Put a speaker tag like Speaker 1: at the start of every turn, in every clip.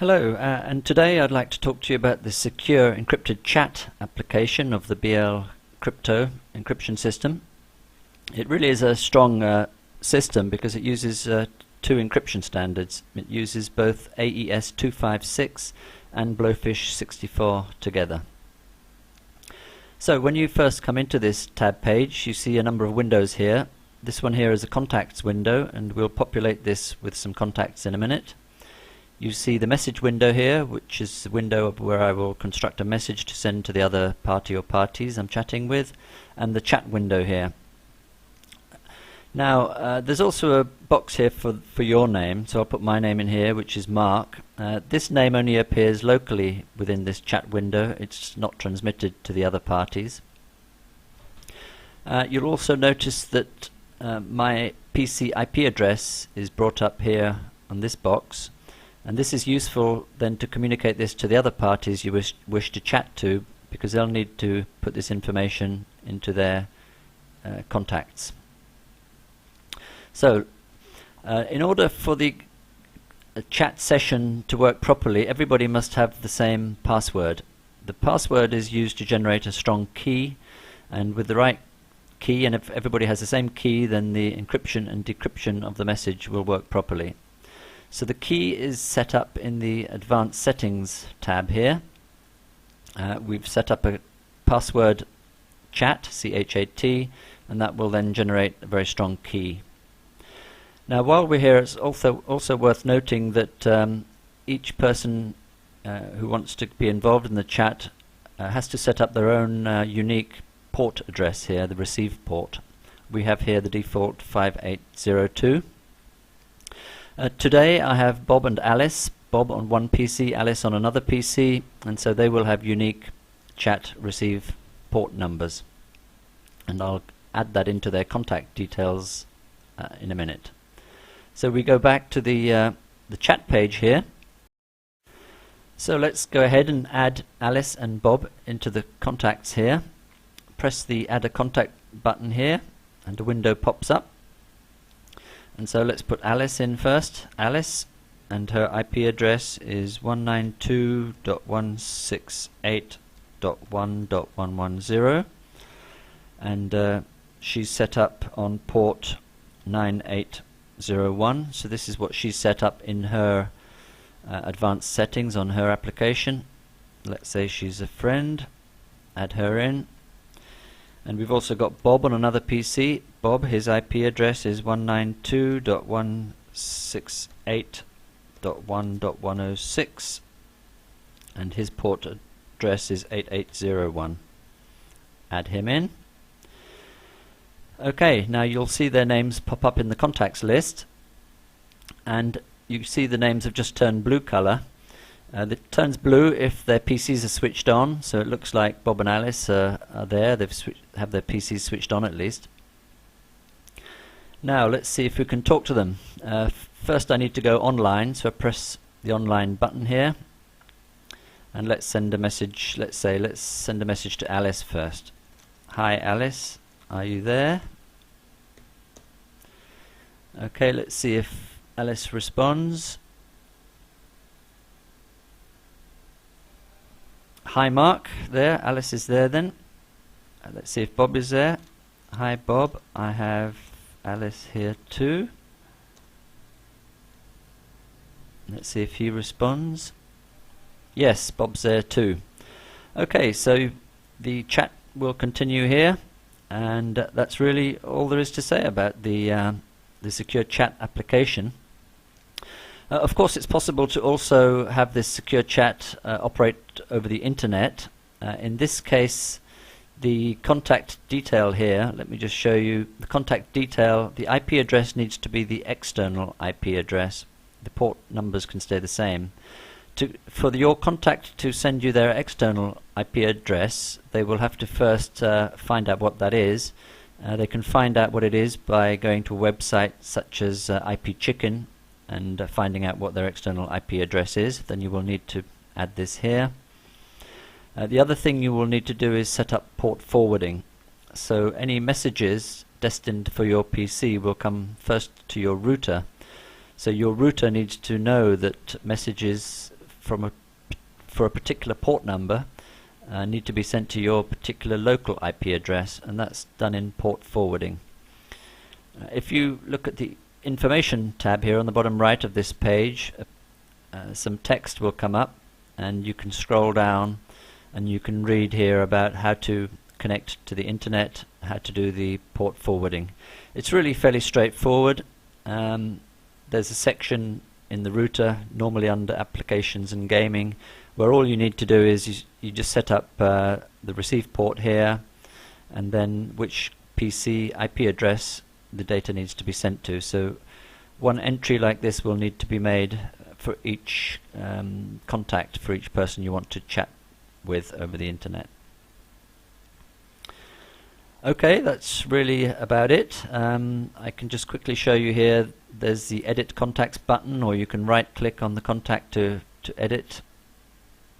Speaker 1: Hello, and today I'd like to talk to you about the secure encrypted chat application of the Bluelight-Crypto encryption system. It really is a strong system because it uses two encryption standards. It uses both AES 256 and Blowfish 64 together. So when you first come into this tab page, you see a number of windows here. This one here is a contacts window, and we'll populate this with some contacts in a minute. You see the message window here, which is the window where I will construct a message to send to the other party or parties I'm chatting with, and the chat window here. Now there's also a box here for your name, so I'll put my name in here, which is Mark. This name only appears locally within this chat window. It's not transmitted to the other parties. You'll also notice that my PC IP address is brought up here on this box. And this is useful then to communicate this to the other parties you wish to chat to, because they'll need to put this information into their contacts. So in order for the chat session to work properly, everybody must have the same password. The password is used to generate a strong key, and with the right key, and if everybody has the same key, then the encryption and decryption of the message will work properly. So the key is set up in the Advanced Settings tab here. We've set up a password chat, C-H-A-T, and that will then generate a very strong key. Now while we're here, it's also worth noting that each person who wants to be involved in the chat has to set up their own unique port address here, the receive port. We have here the default 5802. Today I have Bob and Alice, Bob on one PC, Alice on another PC, and so they will have unique chat receive port numbers, and I'll add that into their contact details in a minute. So we go back to the chat page here. So let's go ahead and add Alice and Bob into the contacts here. Press the add a contact button here and a window pops up. And so let's put Alice in first. Alice, and her IP address is 192.168.1.110, and she's set up on port 9801. So this is what she's set up in her advanced settings on her application. Let's say she's a friend, add her in. And we've also got Bob on another PC. Bob, his IP address is 192.168.1.106, and his port address is 8801. Add him in. Okay, now you'll see their names pop up in the contacts list, and you see the names have just turned blue color. It turns blue if their PCs are switched on, so it looks like Bob and Alice are there. They've have their PCs switched on at least. Now let's see if we can talk to them. First I need to go online, so I press the online button here, and let's send a message. Let's send a message to Alice first. Hi Alice, are you there? Okay, let's see if Alice responds. Hi Mark, there, Alice is there then. Let's see if Bob is there. Hi Bob, I have Alice here too. Let's see if he responds. Yes, Bob's there too. Okay, so the chat will continue here, and that's really all there is to say about the secure chat application. Of course, it's possible to also have this secure chat operate over the internet. In this case, the contact detail here, let me just show you the contact detail. The IP address needs to be the external IP address. The port numbers can stay the same. For your contact to send you their external IP address, they will have to first find out what that is. They can find out what it is by going to a website such as IP Chicken and finding out what their external IP address is. Then you will need to add this here. The other thing you will need to do is set up port forwarding. So any messages destined for your PC will come first to your router. So your router needs to know that messages for a particular port number need to be sent to your particular local IP address, and that's done in port forwarding. If you look at the information tab here on the bottom right of this page, some text will come up, and you can scroll down and you can read here about how to connect to the internet, how to do the port forwarding. It's really fairly straightforward. There's a section in the router, normally under applications and gaming, where all you need to do is you just set up the receive port here, and then which PC IP address the data needs to be sent to. So one entry like this will need to be made for each contact, for each person you want to chat with over the internet. Okay, that's really about it. I can just quickly show you here. There's the edit contacts button, or you can right click on the contact to edit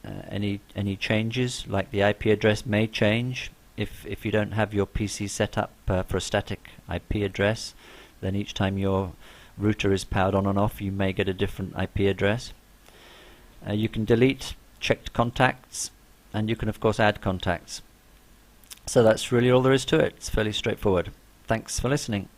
Speaker 1: any changes, like the IP address may change. If you don't have your PC set up for a static IP address, then each time your router is powered on and off, you may get a different IP address. You can delete checked contacts, and you can of course add contacts. So that's really all there is to it. It's fairly straightforward. Thanks for listening.